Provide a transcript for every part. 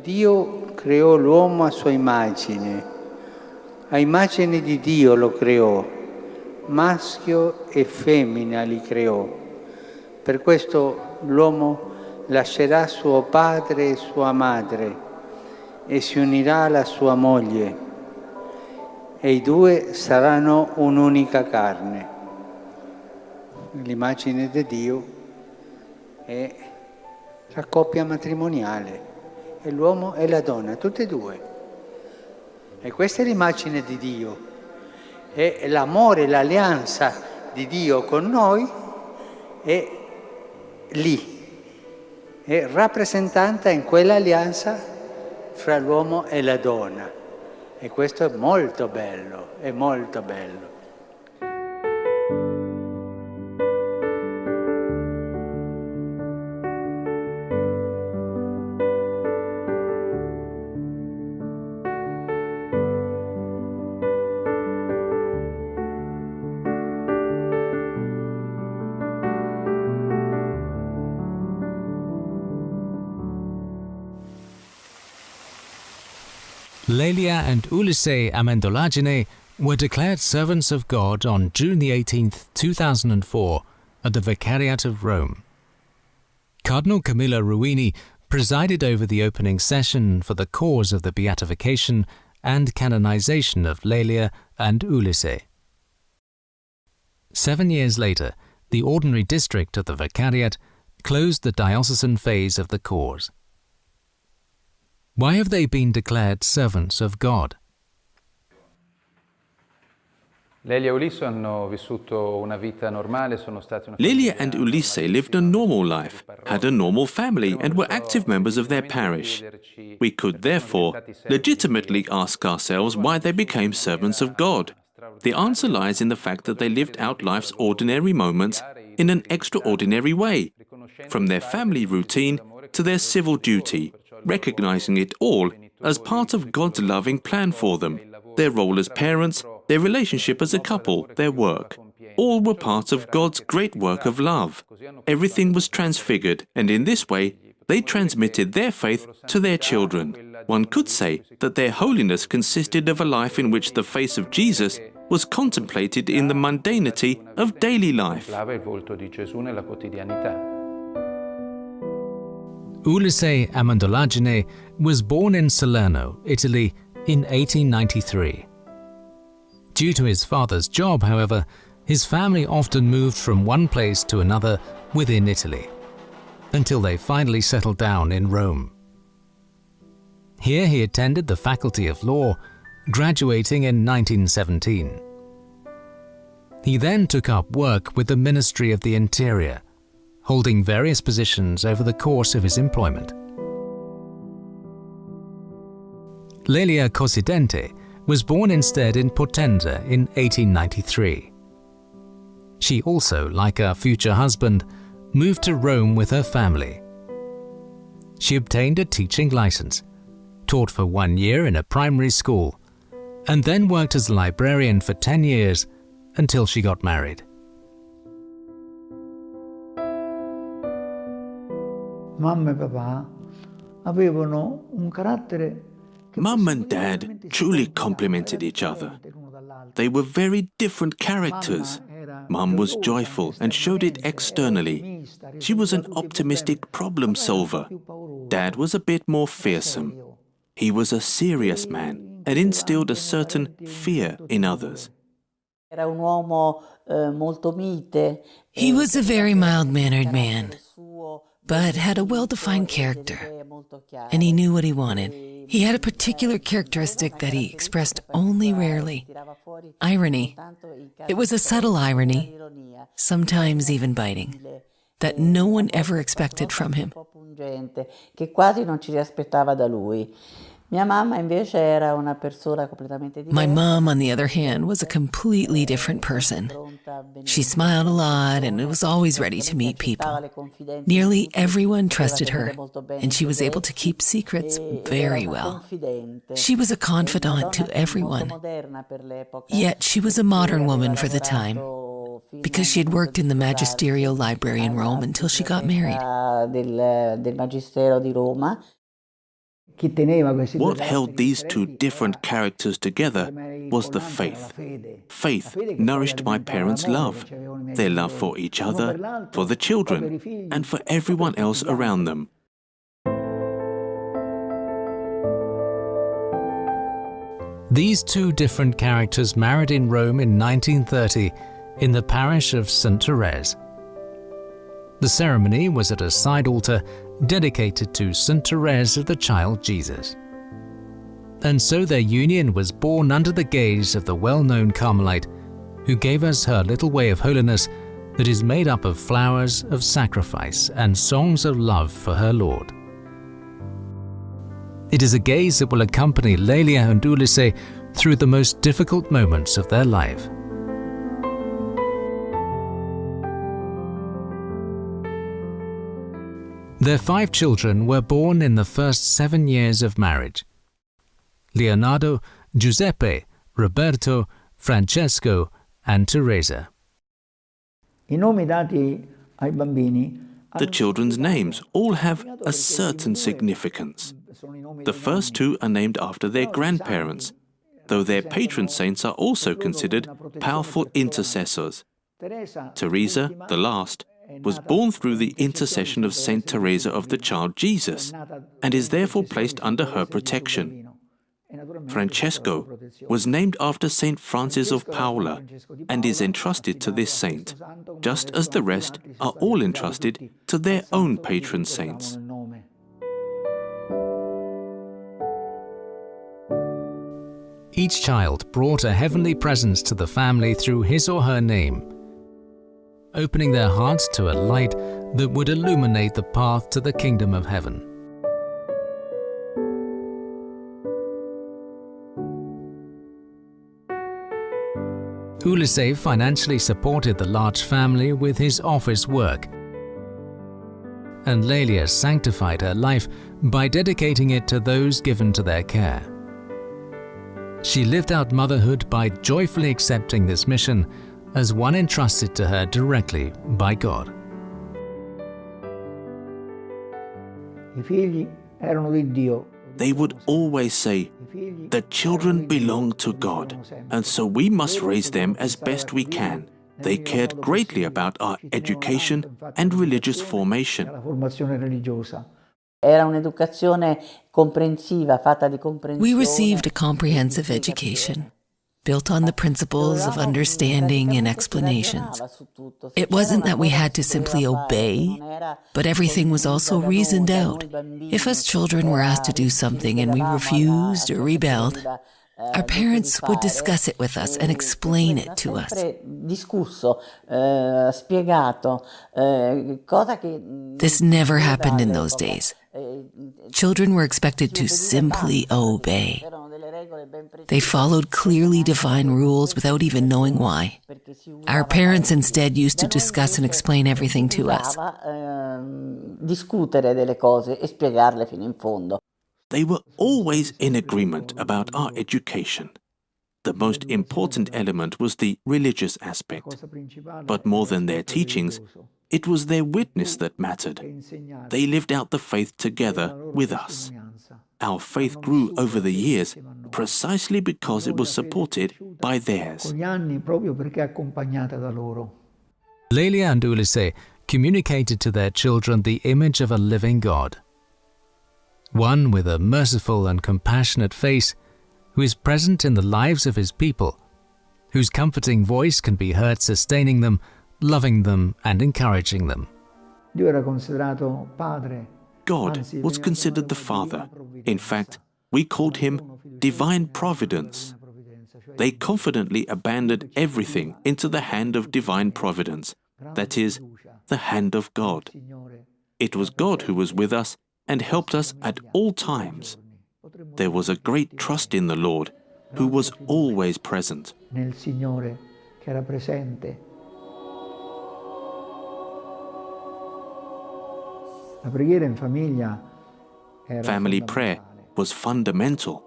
Dio creò l'uomo a sua immagine, a immagine di Dio lo creò, maschio e femmina li creò. Per questo l'uomo lascerà suo padre e sua madre e si unirà alla sua moglie e i due saranno un'unica carne. L'immagine di Dio è la coppia matrimoniale, è l'uomo e la donna, tutte e due. E questa è l'immagine di Dio, è l'amore, l'alleanza di Dio con noi, è lì, è rappresentata in quell'alleanza fra l'uomo e la donna. E questo è molto bello, è molto bello. Lelia and Ulisse Amendolagine were declared servants of God on June the 18th, 2004 at the Vicariate of Rome. Cardinal Camillo Ruini presided over the opening session for the cause of the Beatification and Canonization of Lelia and Ulisse. 7 years later, the ordinary district of the Vicariate closed the diocesan phase of the cause. Why have they been declared servants of God? Lelia and Ulisse lived a normal life, had a normal family, and were active members of their parish. We could therefore legitimately ask ourselves why they became servants of God. The answer lies in the fact that they lived out life's ordinary moments in an extraordinary way, from their family routine to their civil duty, recognizing it all as part of God's loving plan for them, their role as parents, their relationship as a couple, their work. All were part of God's great work of love. Everything was transfigured, and in this way, they transmitted their faith to their children. One could say that their holiness consisted of a life in which the face of Jesus was contemplated in the mundanity of daily life. Ulisse Amendolagine was born in Salerno, Italy, in 1893. Due to his father's job, however, his family often moved from one place to another within Italy, until they finally settled down in Rome. Here he attended the Faculty of Law, graduating in 1917. He then took up work with the Ministry of the Interior, holding various positions over the course of his employment. Lelia Cosidente was born instead in Potenza in 1893. She also, like her future husband, moved to Rome with her family. She obtained a teaching license, taught for 1 year in a primary school, and then worked as a librarian for 10 years until she got married. Mamma e papà avevano un carattere. Mum and Dad truly complemented each other. They were very different characters. Mum was joyful and showed it externally. She was an optimistic problem solver. Dad was a bit more fearsome. He was a serious man and instilled a certain fear in others. He was a very mild-mannered man, but had a well-defined character, and he knew what he wanted. He had a particular characteristic that he expressed only rarely: irony. It was a subtle irony, sometimes even biting, that no one ever expected from him. My mom, on the other hand, was a completely different person. She smiled a lot and was always ready to meet people. Nearly everyone trusted her, and she was able to keep secrets very well. She was a confidant to everyone. Yet she was a modern woman for the time, because she had worked in the magisterial library in Rome until she got married. What held these two different characters together was the faith. Faith nourished my parents' love, their love for each other, for the children, and for everyone else around them. These two different characters married in Rome in 1930 in the parish of St. Therese. The ceremony was at a side altar dedicated to St. Therese of the Child Jesus. And so their union was born under the gaze of the well-known Carmelite, who gave us her little way of holiness that is made up of flowers of sacrifice and songs of love for her Lord. It is a gaze that will accompany Lelia and Ulisse through the most difficult moments of their life. Their 5 children were born in the first 7 years of marriage: Leonardo, Giuseppe, Roberto, Francesco, and Teresa. The children's names all have a certain significance. The first 2 are named after their grandparents, though their patron saints are also considered powerful intercessors. Teresa, the last, was born through the intercession of Saint Teresa of the Child Jesus, and is therefore placed under her protection. Francesco was named after Saint Francis of Paola and is entrusted to this saint, just as the rest are all entrusted to their own patron saints. Each child brought a heavenly presence to the family through his or her name, opening their hearts to a light that would illuminate the path to the kingdom of heaven. Ulisse financially supported the large family with his office work, and Lelia sanctified her life by dedicating it to those given to their care. She lived out motherhood by joyfully accepting this mission as one entrusted to her directly by God. They would always say, "The children belong to God, and so we must raise them as best we can." They cared greatly about our education and religious formation. We received a comprehensive education, built on the principles of understanding and explanations. It wasn't that we had to simply obey, but everything was also reasoned out. If us children were asked to do something and we refused or rebelled, our parents would discuss it with us and explain it to us. This never happened in those days. Children were expected to simply obey. They followed clearly defined rules without even knowing why. Our parents instead used to discuss and explain everything to us. They were always in agreement about our education. The most important element was the religious aspect. But more than their teachings, it was their witness that mattered. They lived out the faith together with us. Our faith grew over the years precisely because it was supported by theirs. Lelia and Ulisse communicated to their children the image of a living God, one with a merciful and compassionate face, who is present in the lives of his people, whose comforting voice can be heard sustaining them, loving them, and encouraging them. God was considered the Father. In fact, we called him Divine Providence. They confidently abandoned everything into the hand of Divine Providence, that is, the hand of God. It was God who was with us and helped us at all times. There was a great trust in the Lord, who was always present. Family prayer was fundamental.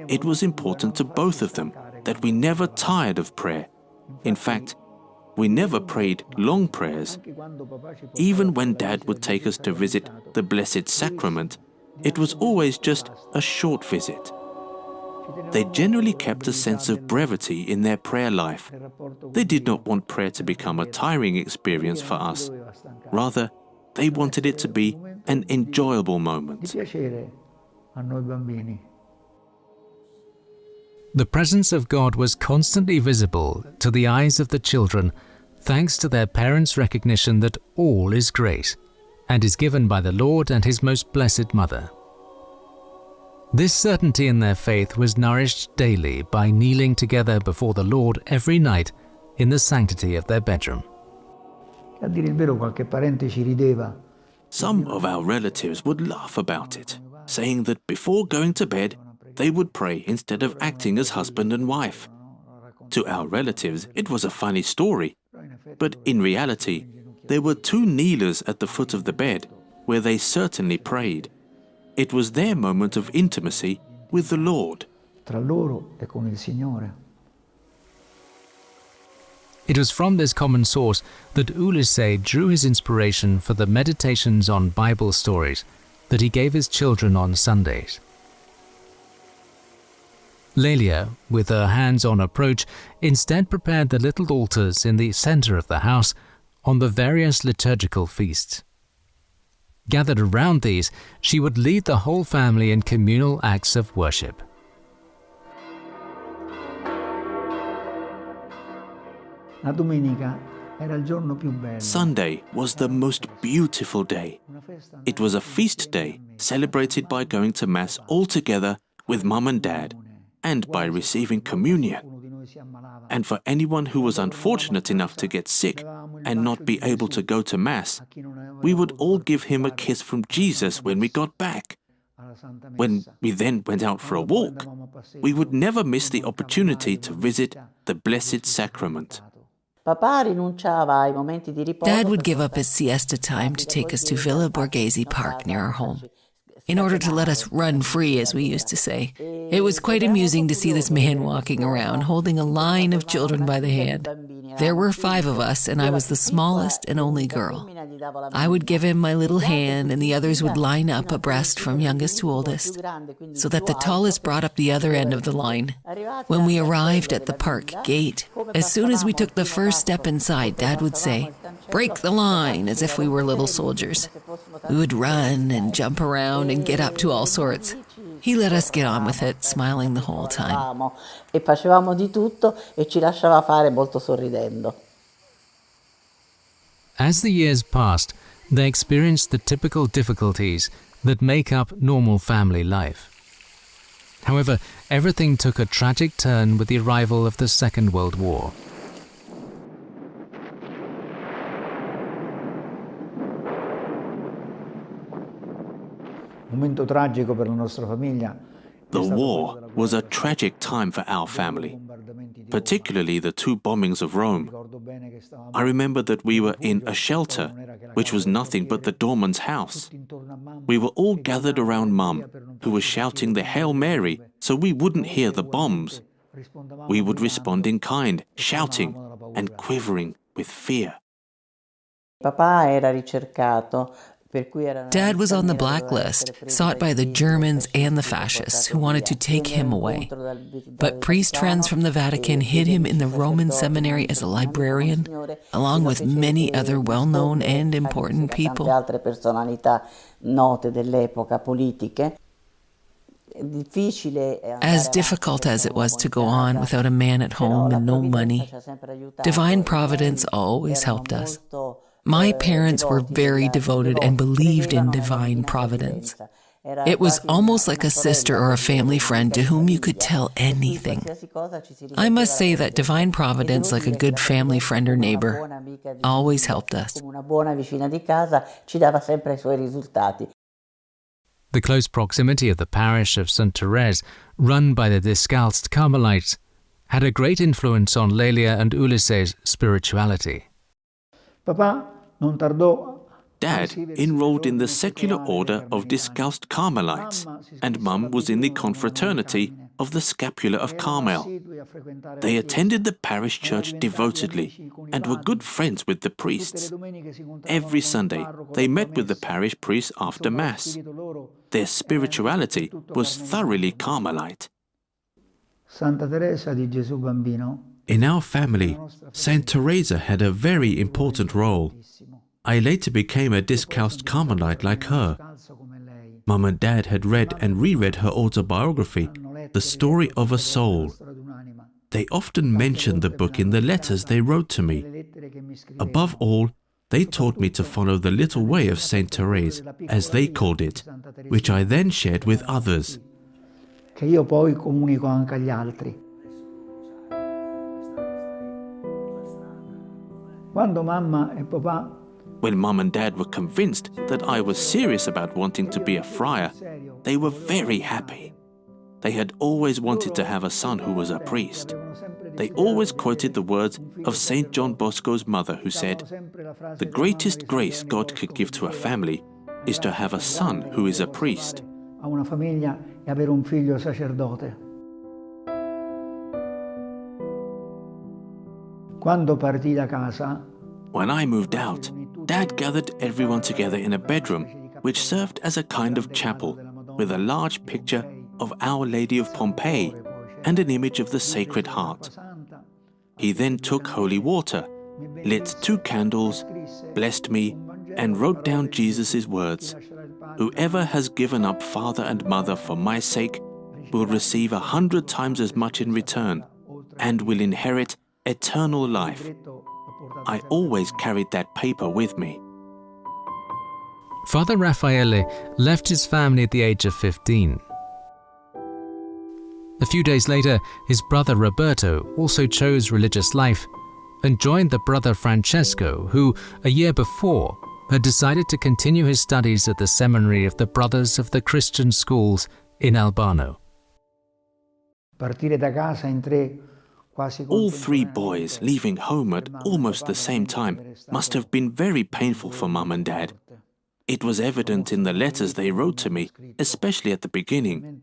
It was important to both of them that we never tired of prayer. In fact, we never prayed long prayers. Even when Dad would take us to visit the Blessed Sacrament, it was always just a short visit. They generally kept a sense of brevity in their prayer life. They did not want prayer to become a tiring experience for us. Rather, they wanted it to be an enjoyable moment. The presence of God was constantly visible to the eyes of the children, thanks to their parents' recognition that all is great and is given by the Lord and His most blessed Mother. This certainty in their faith was nourished daily by kneeling together before the Lord every night in the sanctity of their bedroom. Some of our relatives would laugh about it, saying that before going to bed, they would pray instead of acting as husband and wife. To our relatives, it was a funny story, but in reality, there were two kneelers at the foot of the bed, where they certainly prayed. It was their moment of intimacy with the Lord. It was from this common source that Ulisse drew his inspiration for the meditations on Bible stories that he gave his children on Sundays. Lelia, with her hands-on approach, instead prepared the little altars in the center of the house on the various liturgical feasts. Gathered around these, she would lead the whole family in communal acts of worship. Sunday was the most beautiful day. It was a feast day celebrated by going to Mass all together with Mum and Dad and by receiving communion. And for anyone who was unfortunate enough to get sick and not be able to go to Mass, we would all give him a kiss from Jesus when we got back. When we then went out for a walk, we would never miss the opportunity to visit the Blessed Sacrament. Dad would give up his siesta time to take us to Villa Borghese Park near our home, in order to let us run free, as we used to say. It was quite amusing to see this man walking around, holding a line of children by the hand. There were 5 of us, and I was the smallest and only girl. I would give him my little hand, and the others would line up abreast from youngest to oldest, so that the tallest brought up the other end of the line. When we arrived at the park gate, as soon as we took the first step inside, Dad would say, "Break the line," as if we were little soldiers. We would run and jump around and get up to all sorts. He let us get on with it, smiling the whole time. As the years passed, they experienced the typical difficulties that make up normal family life. However, everything took a tragic turn with the arrival of the Second World War. The war was a tragic time for our family, particularly the 2 bombings of Rome. I remember that we were in a shelter, which was nothing but the doorman's house. We were all gathered around Mum, who was shouting the Hail Mary so we wouldn't hear the bombs. We would respond in kind, shouting and quivering with fear. Dad was on the blacklist, sought by the Germans and the fascists who wanted to take him away. But priest friends from the Vatican hid him in the Roman seminary as a librarian, along with many other well-known and important people. As difficult as it was to go on without a man at home and no money, divine providence always helped us. My parents were very devoted and believed in divine providence. It was almost like a sister or a family friend to whom you could tell anything. I must say that divine providence, like a good family friend or neighbor, always helped us. The close proximity of the parish of St. Therese, run by the Discalced Carmelites, had a great influence on Lelia and Ulisse's spirituality. Dad enrolled in the secular order of Discalced Carmelites, and Mum was in the confraternity of the Scapula of Carmel. They attended the parish church devotedly and were good friends with the priests. Every Sunday, they met with the parish priest after Mass. Their spirituality was thoroughly Carmelite. In our family, Saint Teresa had a very important role. I later became a discalced Carmelite like her. Mum and Dad had read and reread her autobiography, The Story of a Soul. They often mentioned the book in the letters they wrote to me. Above all, they taught me to follow the little way of Saint Therese, as they called it, which I then shared with others. When Mum and Dad were convinced that I was serious about wanting to be a friar, they were very happy. They had always wanted to have a son who was a priest. They always quoted the words of Saint John Bosco's mother, who said, "The greatest grace God could give to a family is to have a son who is a priest." When I moved out, Dad gathered everyone together in a bedroom, which served as a kind of chapel, with a large picture of Our Lady of Pompeii and an image of the Sacred Heart. He then took holy water, lit 2 candles, blessed me, and wrote down Jesus' words, "Whoever has given up father and mother for my sake will receive 100 times as much in return and will inherit eternal life." I always carried that paper with me. Father Raffaele left his family at the age of 15. A few days later, his brother Roberto also chose religious life and joined the brother Francesco, who, a year before, had decided to continue his studies at the seminary of the Brothers of the Christian Schools in Albano. All 3 boys leaving home at almost the same time must have been very painful for Mum and Dad. It was evident in the letters they wrote to me, especially at the beginning.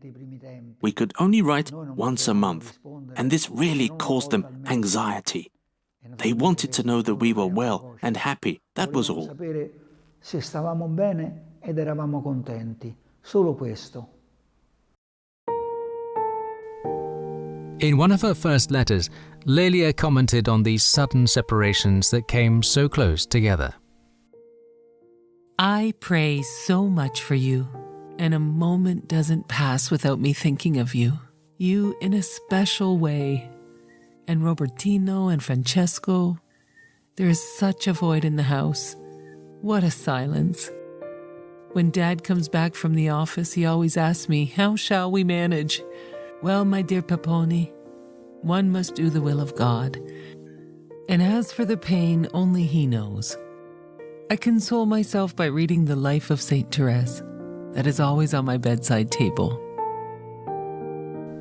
We could only write once a month, and this really caused them anxiety. They wanted to know that we were well and happy, that was all. In one of her first letters, Lelia commented on these sudden separations that came so close together. I pray so much for you, and a moment doesn't pass without me thinking of you. You in a special way. And Robertino and Francesco. There is such a void in the house. What a silence. When Dad comes back from the office, he always asks me, "How shall we manage?" Well, my dear Paponi, one must do the will of God. And as for the pain, only He knows. I console myself by reading the life of Saint Therese. That is always on my bedside table.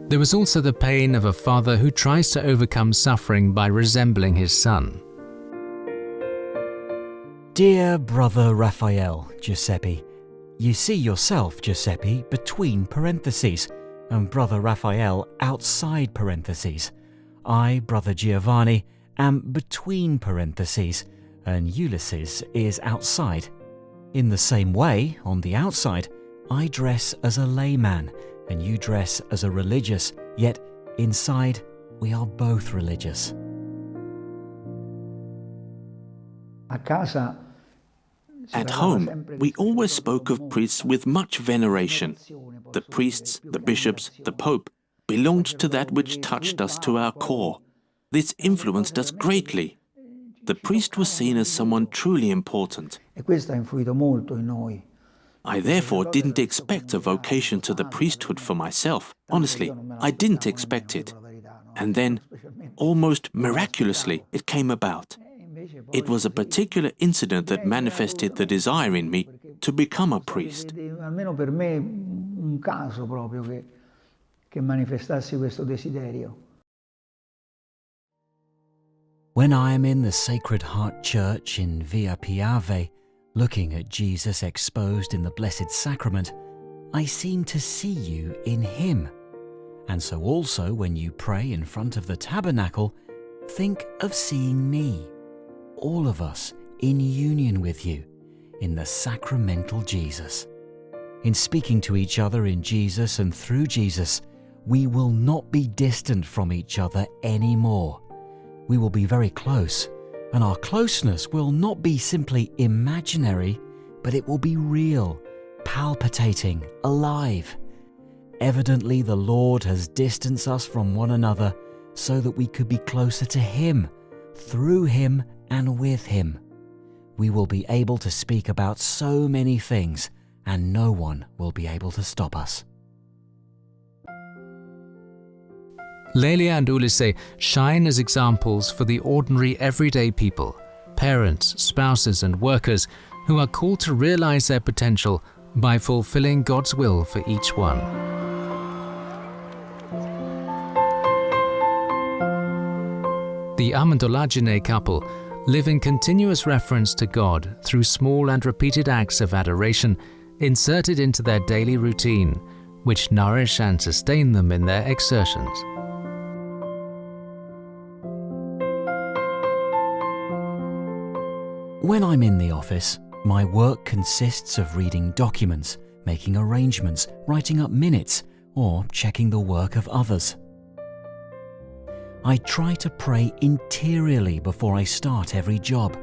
There was also the pain of a father who tries to overcome suffering by resembling his son. Dear Brother Raphael, Giuseppe, you see yourself, Giuseppe, between parentheses, and Brother Raphael outside parentheses. I, Brother Giovanni, am between parentheses, and Ulysses is outside. In the same way, on the outside, I dress as a layman, and you dress as a religious, yet inside we are both religious. At home, we always spoke of priests with much veneration. The priests, the bishops, the Pope belonged to that which touched us to our core. This influenced us greatly. The priest was seen as someone truly important. I therefore didn't expect a vocation to the priesthood for myself. Honestly, I didn't expect it. And then, almost miraculously, it came about. It was a particular incident that manifested the desire in me to become a priest. When I am in the Sacred Heart Church in Via Piave, looking at Jesus exposed in the Blessed Sacrament, I seem to see you in Him. And so also when you pray in front of the tabernacle, think of seeing me, all of us in union with you, in the sacramental Jesus. In speaking to each other in Jesus and through Jesus, we will not be distant from each other anymore. We will be very close, and our closeness will not be simply imaginary, but it will be real, palpitating, alive. Evidently, the Lord has distanced us from one another so that we could be closer to Him, through Him and with Him. We will be able to speak about so many things, and no one will be able to stop us. Lelia and Ulisse shine as examples for the ordinary everyday people, parents, spouses and workers who are called to realize their potential by fulfilling God's will for each one. The Amendolagine couple live in continuous reference to God through small and repeated acts of adoration inserted into their daily routine, which nourish and sustain them in their exertions. When I'm in the office, my work consists of reading documents, making arrangements, writing up minutes, or checking the work of others. I try to pray interiorly before I start every job.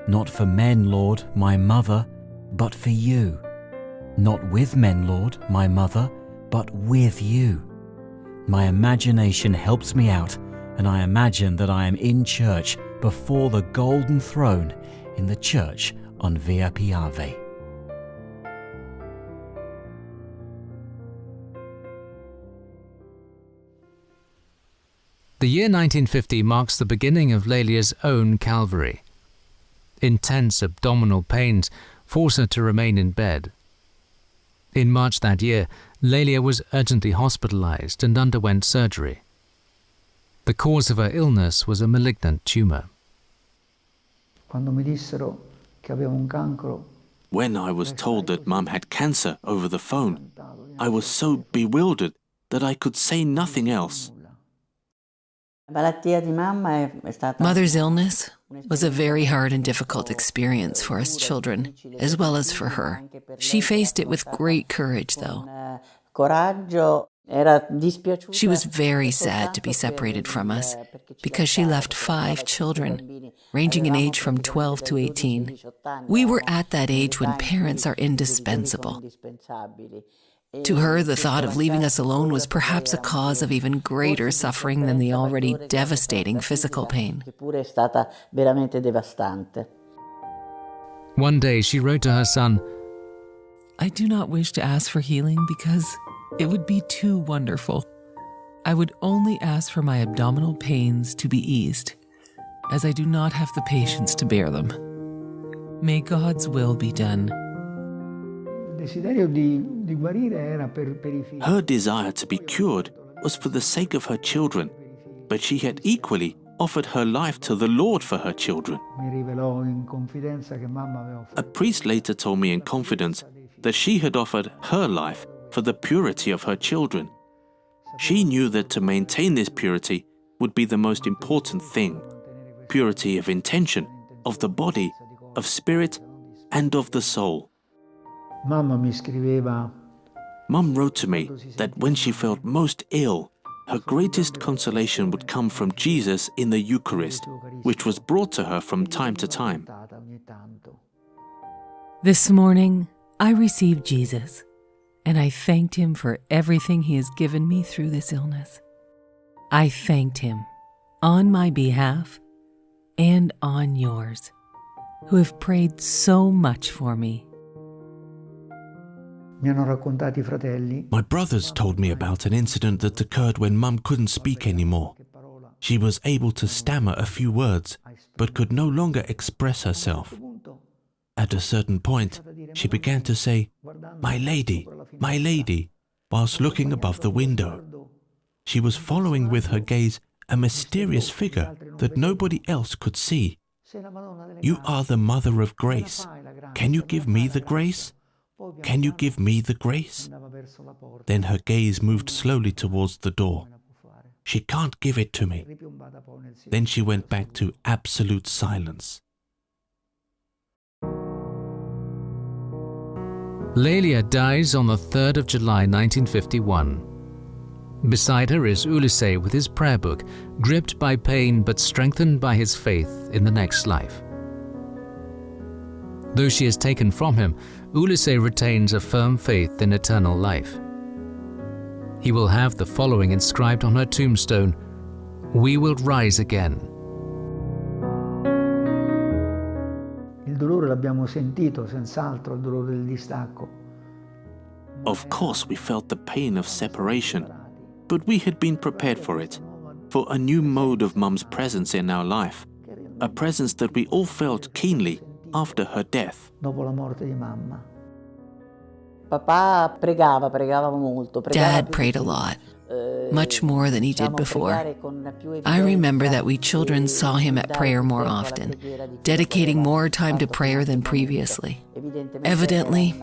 Not for men, Lord, my mother, but for you. Not with men, Lord, my mother, but with you. My imagination helps me out, and I imagine that I am in church before the golden throne in the church on Via Piave. The year 1950 marks the beginning of Lelia's own Calvary. Intense abdominal pains force her to remain in bed. In March that year, Lelia was urgently hospitalized and underwent surgery. The cause of her illness was a malignant tumor. When I was told that Mum had cancer over the phone, I was so bewildered that I could say nothing else. Mother's illness was a very hard and difficult experience for us children, as well as for her. She faced it with great courage, though. She was very sad to be separated from us because she left 5 children, ranging in age from 12 to 18. We were at that age when parents are indispensable. To her, the thought of leaving us alone was perhaps a cause of even greater suffering than the already devastating physical pain. One day she wrote to her son, I do not wish to ask for healing because it would be too wonderful. I would only ask for my abdominal pains to be eased, as I do not have the patience to bear them. May God's will be done. Her desire to be cured was for the sake of her children, but she had equally offered her life to the Lord for her children. A priest later told me in confidence that she had offered her life for the purity of her children. She knew that to maintain this purity would be the most important thing: purity of intention, of the body, of spirit, and of the soul. Mum wrote to me that when she felt most ill, her greatest consolation would come from Jesus in the Eucharist, which was brought to her from time to time. This morning, I received Jesus, and I thanked Him for everything He has given me through this illness. I thanked Him on my behalf and on yours, who have prayed so much for me. My brothers told me about an incident that occurred when Mum couldn't speak anymore. She was able to stammer a few words, but could no longer express herself. At a certain point, she began to say, my lady," whilst looking above the window. She was following with her gaze a mysterious figure that nobody else could see. "You are the Mother of Grace. Can you give me the grace?" "Can you give me the grace?" Then her gaze moved slowly towards the door. "She can't give it to me." Then she went back to absolute silence. Lelia dies on the 3rd of July 1951. Beside her is Ulisse with his prayer book, gripped by pain but strengthened by his faith in the next life. Though she is taken from him, Ulisse retains a firm faith in eternal life. He will have the following inscribed on her tombstone: "We will rise again." Il dolore l'abbiamo sentito, senz'altro, il dolore del distacco. Of course we felt the pain of separation, but we had been prepared for it, for a new mode of Mum's presence in our life, a presence that we all felt keenly after her death. Dopo la morte di mamma. Dad prayed a lot, much more than he did before. I remember that we children saw him at prayer more often, dedicating more time to prayer than previously. Evidently,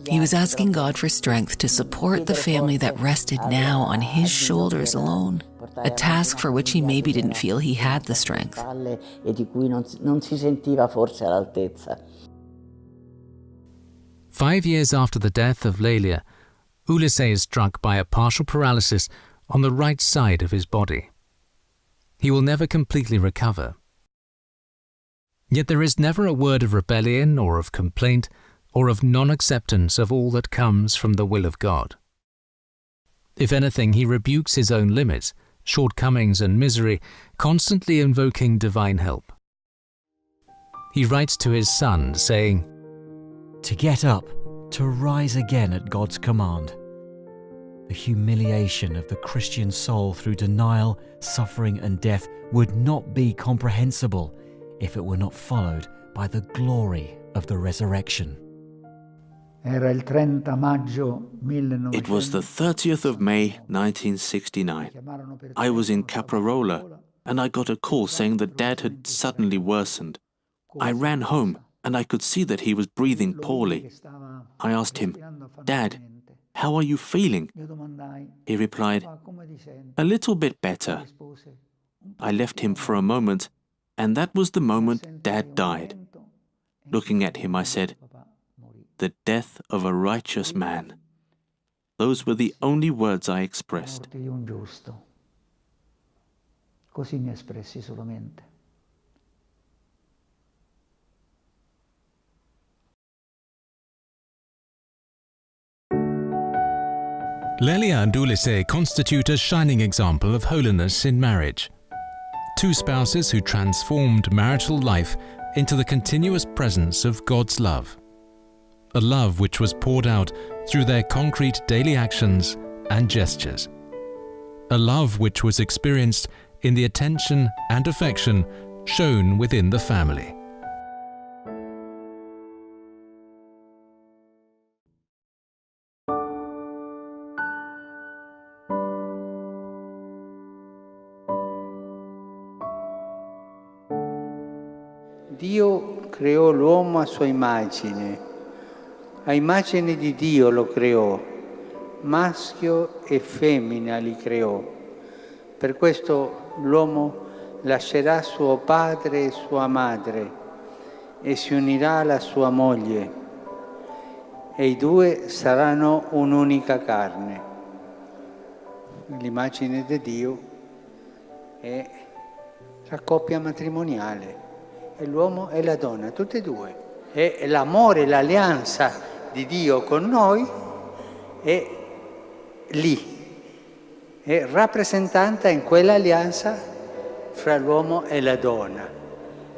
he was asking God for strength to support the family that rested now on his shoulders alone, a task for which he maybe didn't feel he had the strength. 5 years after the death of Lelia, Ulisse is struck by a partial paralysis on the right side of his body. He will never completely recover. Yet there is never a word of rebellion or of complaint or of non-acceptance of all that comes from the will of God. If anything, he rebukes his own limits, shortcomings and misery, constantly invoking divine help. He writes to his son, saying, To get up, to rise again at God's command. The humiliation of the Christian soul through denial, suffering and death would not be comprehensible if it were not followed by the glory of the resurrection. It was the 30th of May, 1969. I was in Caprarola, and I got a call saying that Dad had suddenly worsened. I ran home, and I could see that he was breathing poorly. I asked him, "Dad, how are you feeling?" He replied, "A little bit better." I left him for a moment, and that was the moment Dad died. Looking at him, I said, "The death of a righteous man." Those were the only words I expressed. Così mi espressi solamente. Lelia and Ulisse constitute a shining example of holiness in marriage. Two spouses who transformed marital life into the continuous presence of God's love. A love which was poured out through their concrete daily actions and gestures. A love which was experienced in the attention and affection shown within the family. Dio creò l'uomo a sua immagine, a immagine di Dio lo creò, maschio e femmina li creò. Per questo l'uomo lascerà suo padre e sua madre e si unirà alla sua moglie e i due saranno un'unica carne. L'immagine di Dio è la coppia matrimoniale. E l'uomo e la donna, tutte e due. E l'amore, l'alleanza di Dio con noi è lì, è rappresentata in quell'alleanza fra l'uomo e la donna.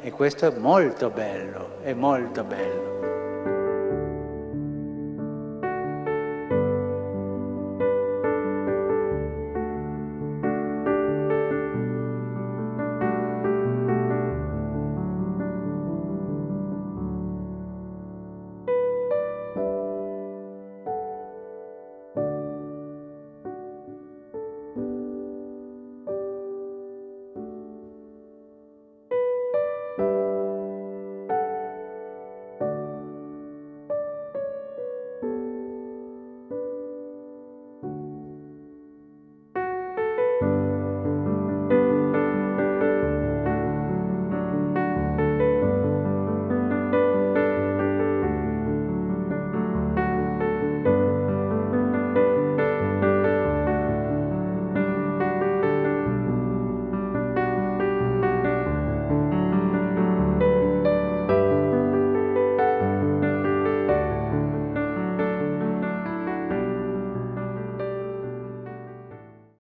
E questo è molto bello, è molto bello.